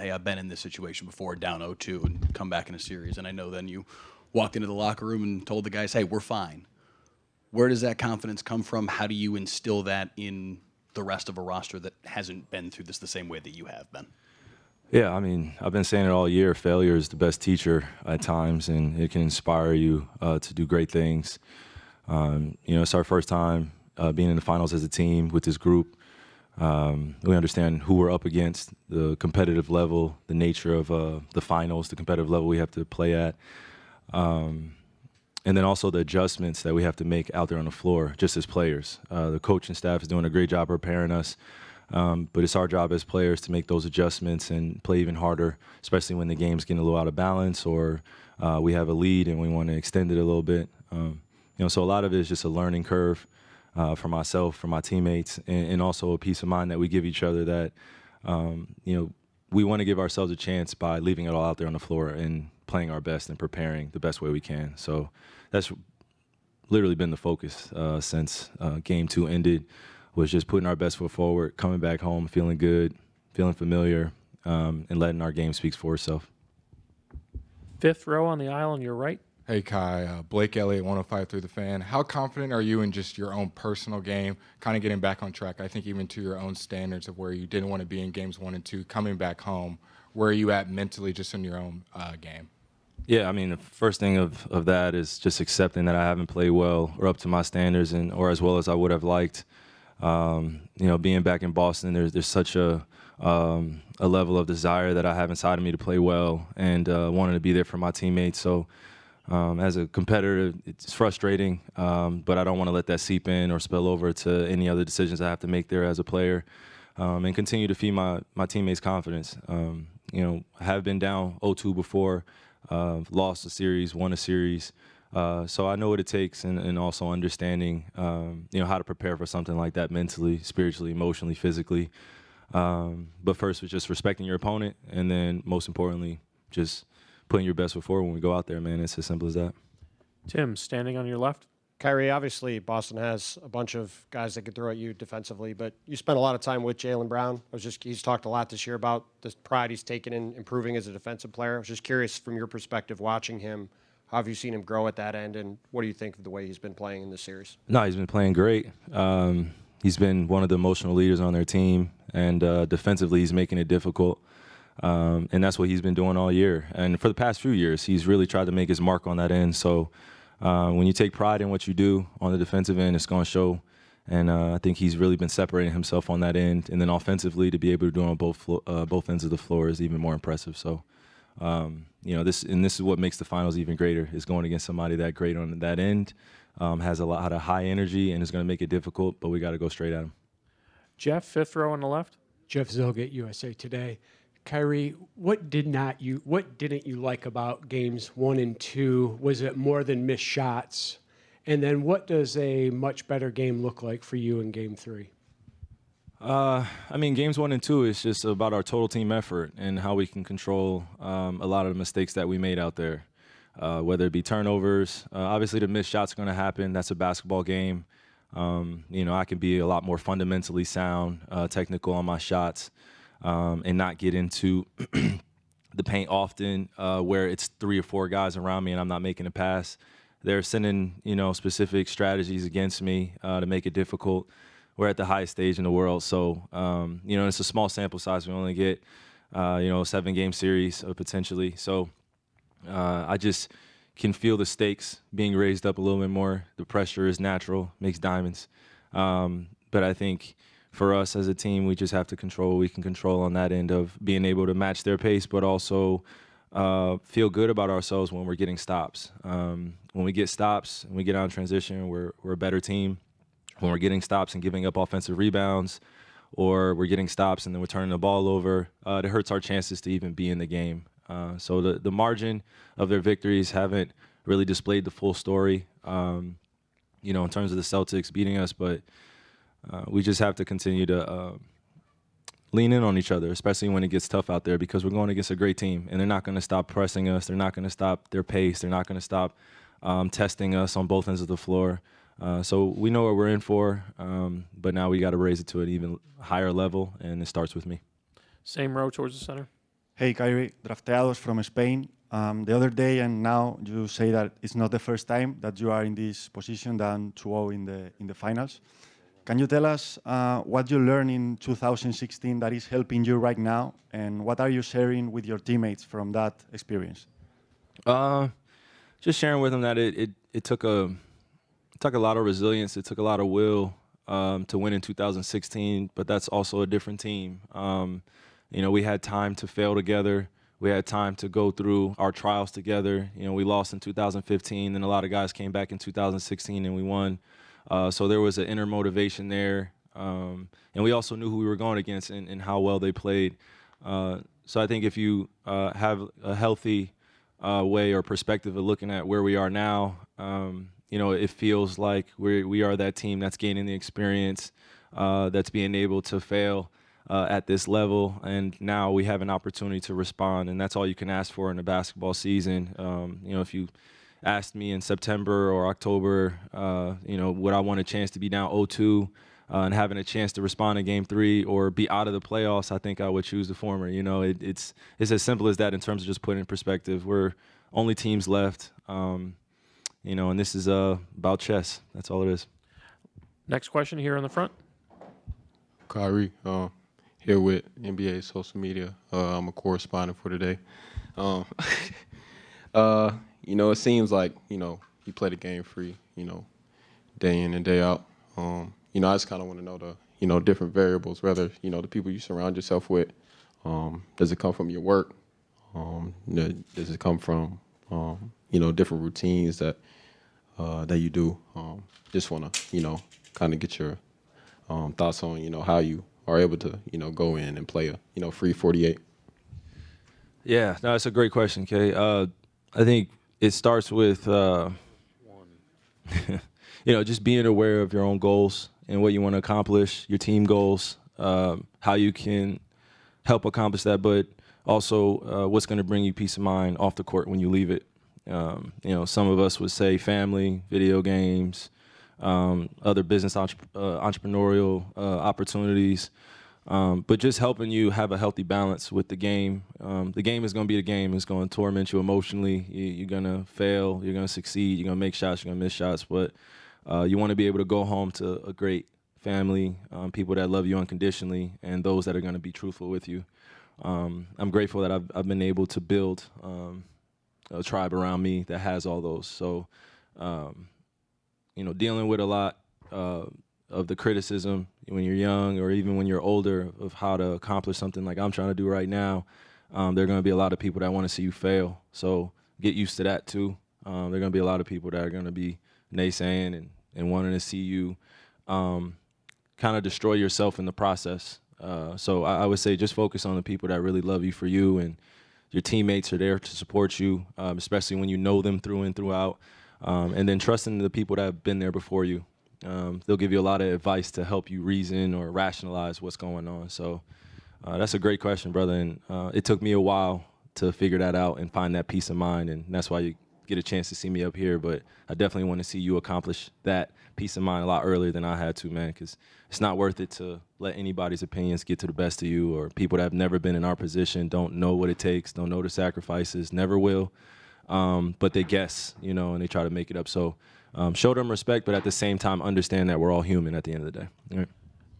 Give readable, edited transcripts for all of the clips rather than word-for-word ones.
hey, I've been in this situation before, down 0-2, and come back in a series. And I know then you walked into the locker room and told the guys, hey, we're fine. Where does that confidence come from? How do you instill that in the rest of a roster that hasn't been through this the same way that you have been? Yeah, I mean, I've been saying it all year. Failure is the best teacher at times, and it can inspire you to do great things. It's our first time being in the finals as a team with this group. We understand who we're up against, the competitive level, the nature of the finals, the competitive level we have to play at. And then also the adjustments that we have to make out there on the floor, just as players. The coaching staff is doing a great job preparing us. But it's our job as players to make those adjustments and play even harder, especially when the game's getting a little out of balance or we have a lead and we want to extend it a little bit. So a lot of it is just a learning curve for myself, for my teammates, and also a peace of mind that we give each other that, we want to give ourselves a chance by leaving it all out there on the floor and playing our best and preparing the best way we can. So that's literally been the focus since Game 2 ended. Was just putting our best foot forward, coming back home, feeling good, feeling familiar, and letting our game speak for itself. Fifth row on the aisle on your right. Hey, Kai. Blake Elliott, 105 through the Fan. How confident are you in just your own personal game, kind of getting back on track? I think even to your own standards of where you didn't want to be in games 1 and 2, coming back home, where are you at mentally just in your own game? Yeah, I mean, the first thing of that is just accepting that I haven't played well or up to my standards or as well as I would have liked. Being back in Boston, there's such a level of desire that I have inside of me to play well and wanting to be there for my teammates. So as a competitor, it's frustrating, but I don't want to let that seep in or spill over to any other decisions I have to make there as a player and continue to feed my teammates' confidence. I have been down 0-2 before, lost a series, won a series. So I know what it takes and also understanding, how to prepare for something like that mentally, spiritually, emotionally, physically. But first was just respecting your opponent. And then most importantly, just putting your best foot forward when we go out there, man. It's as simple as that. Tim, standing on your left. Kyrie, obviously Boston has a bunch of guys that can throw at you defensively, but you spent a lot of time with Jaylen Brown. He's talked a lot this year about the pride he's taken in improving as a defensive player. I was just curious from your perspective watching him, how have you seen him grow at that end, and what do you think of the way he's been playing in this series? No, he's been playing great. He's been one of the emotional leaders on their team, and defensively he's making it difficult. And that's what he's been doing all year. And for the past few years, he's really tried to make his mark on that end. So when you take pride in what you do on the defensive end, it's going to show. And I think he's really been separating himself on that end. And then offensively, to be able to do it on both ends of the floor is even more impressive. So, this is what makes the finals even greater, is going against somebody that great on that end, has a lot of high energy, and is going to make it difficult, but we got to go straight at him. Jeff, fifth row on the left. Jeff Zilgett, USA Today. Kyrie, what didn't you like about games 1 and 2? Was it more than missed shots? And then what does a much better game look like for you in game 3? Games 1 and 2 is just about our total team effort and how we can control a lot of the mistakes that we made out there, whether it be turnovers. Obviously, the missed shots are going to happen. That's a basketball game. I can be a lot more fundamentally sound, technical on my shots. And not get into the paint often where it's 3 or 4 guys around me and I'm not making a pass. They're sending, specific strategies against me to make it difficult. We're at the highest stage in the world. So, it's a small sample size. We only get, a 7-game series potentially. So I just can feel the stakes being raised up a little bit more. The pressure is natural, makes diamonds. But I think for us as a team, we just have to control what we can control on that end of being able to match their pace, but also feel good about ourselves when we're getting stops. When we get stops and we get out in transition, we're a better team. When we're getting stops and giving up offensive rebounds, or we're getting stops and then we're turning the ball over, it hurts our chances to even be in the game. So the margin of their victories haven't really displayed the full story, in terms of the Celtics beating us, but we just have to continue to lean in on each other, especially when it gets tough out there, because we're going against a great team, and they're not going to stop pressing us. They're not going to stop their pace. They're not going to stop testing us on both ends of the floor. So we know what we're in for, but now we got to raise it to an even higher level, and it starts with me. Same row towards the center. Hey, Kyrie, drafteados from Spain. The other day and now you say that it's not the first time that you are in this position, down 2-0 in the finals. Can you tell us what you learned in 2016 that is helping you right now, and what are you sharing with your teammates from that experience? Just sharing with them that it took a lot of resilience. It took a lot of will to win in 2016, but that's also a different team. We had time to fail together. We had time to go through our trials together. We lost in 2015, and a lot of guys came back in 2016, and we won. So there was an inner motivation there. And we also knew who we were going against and how well they played. So I think if you have a healthy way or perspective of looking at where we are now, it feels like we are that team that's gaining the experience, that's being able to fail at this level, and now we have an opportunity to respond, and that's all you can ask for in a basketball season. If you asked me in September or October, would I want a chance to be down 0-2 and having a chance to respond in Game 3 or be out of the playoffs, I think I would choose the former. It's as simple as that in terms of just putting in perspective. We're only teams left, and this is about chess. That's all it is. Next question here in the front. Kyrie, here with NBA social media. I'm a correspondent for today. It seems like, you play the game free, day in and day out. I just kind of want to know the, different variables, whether, the people you surround yourself with, does it come from your work? Does it come from, different routines that you do? Just want to, kind of get your thoughts on, how you are able to, go in and play a, free 48. Yeah, no, that's a great question, Kay. I think it starts with, just being aware of your own goals and what you want to accomplish, your team goals, how you can help accomplish that, but also what's going to bring you peace of mind off the court when you leave it. Some of us would say family, video games, other business entrepreneurial opportunities, but just helping you have a healthy balance with the game. The game is going to be the game. It's going to torment you emotionally. You're going to fail. You're going to succeed. You're going to make shots. You're going to miss shots. But you want to be able to go home to a great family, people that love you unconditionally, and those that are going to be truthful with you. I'm grateful that I've been able to build a tribe around me that has all those. So, dealing with a lot of the criticism when you're young or even when you're older of how to accomplish something like I'm trying to do right now, there are going to be a lot of people that want to see you fail. So get used to that too. There are going to be a lot of people that are going to be naysaying and wanting to see you kind of destroy yourself in the process. So I would say just focus on the people that really love you for you, and your teammates are there to support you, especially when you know them through and throughout. And then trusting the people that have been there before you. They'll give you a lot of advice to help you reason or rationalize what's going on. So that's a great question, brother. And it took me a while to figure that out and find that peace of mind. And that's why you get a chance to see me up here. But I definitely want to see you accomplish that peace of mind a lot earlier than I had to, man, because it's not worth it to let anybody's opinions get to the best of you, or people that have never been in our position, don't know what it takes, don't know the sacrifices, never will. But they guess, and they try to make it up. So show them respect, but at the same time, understand that we're all human at the end of the day. All right.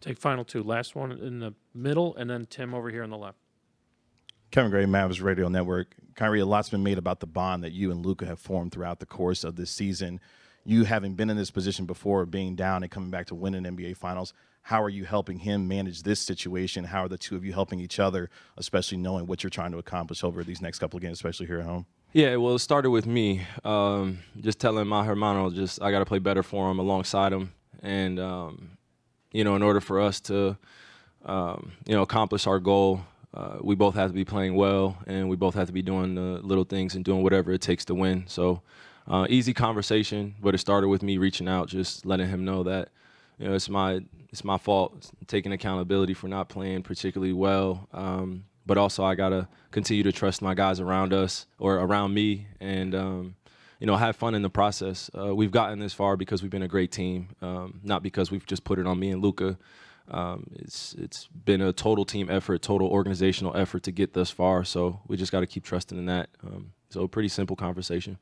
Take final two. Last one in the middle, and then Tim over here on the left. Kevin Gray, Mavericks Radio Network. Kyrie, a lot's been made about the bond that you and Luka have formed throughout the course of this season. You having been in this position before, being down and coming back to win an NBA Finals, how are you helping him manage this situation? How are the two of you helping each other, especially knowing what you're trying to accomplish over these next couple of games, especially here at home? Yeah, well, it started with me. Just telling my hermano, I got to play better for him alongside him. And, in order for us to, accomplish our goal, we both have to be playing well, and we both have to be doing the little things and doing whatever it takes to win. So easy conversation, but it started with me reaching out, just letting him know that, it's my fault, taking accountability for not playing particularly well. But also I got to continue to trust my guys around us or around me and, have fun in the process. We've gotten this far because we've been a great team, not because we've just put it on me and Luka. It's been a total team effort, total organizational effort to get thus far. So we just got to keep trusting in that. So a pretty simple conversation.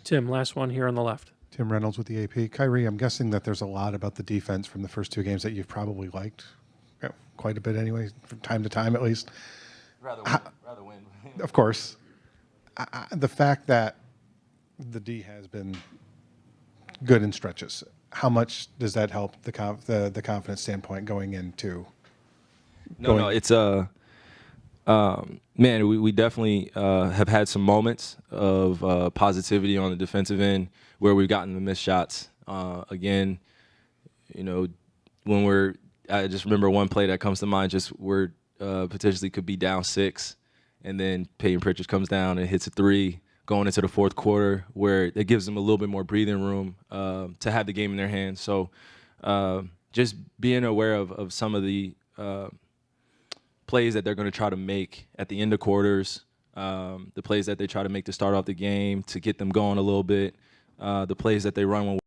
Tim, last one here on the left. Tim Reynolds with the AP. Kyrie, I'm guessing that there's a lot about the defense from the first 2 games that you've probably liked, quite a bit anyway, from time to time at least. Rather win. Of course. The fact that the D has been good in stretches, how much does that help the confidence standpoint going into? No, it's man, we definitely have had some moments of positivity on the defensive end where we've gotten the missed shots. Again, when I just remember one play that comes to mind, just where potentially could be down 6, and then Peyton Pritchard comes down and hits a 3 going into the fourth quarter, where it gives them a little bit more breathing room to have the game in their hands. So just being aware of some of the plays that they're going to try to make at the end of quarters, the plays that they try to make to start off the game, to get them going a little bit, the plays that they run when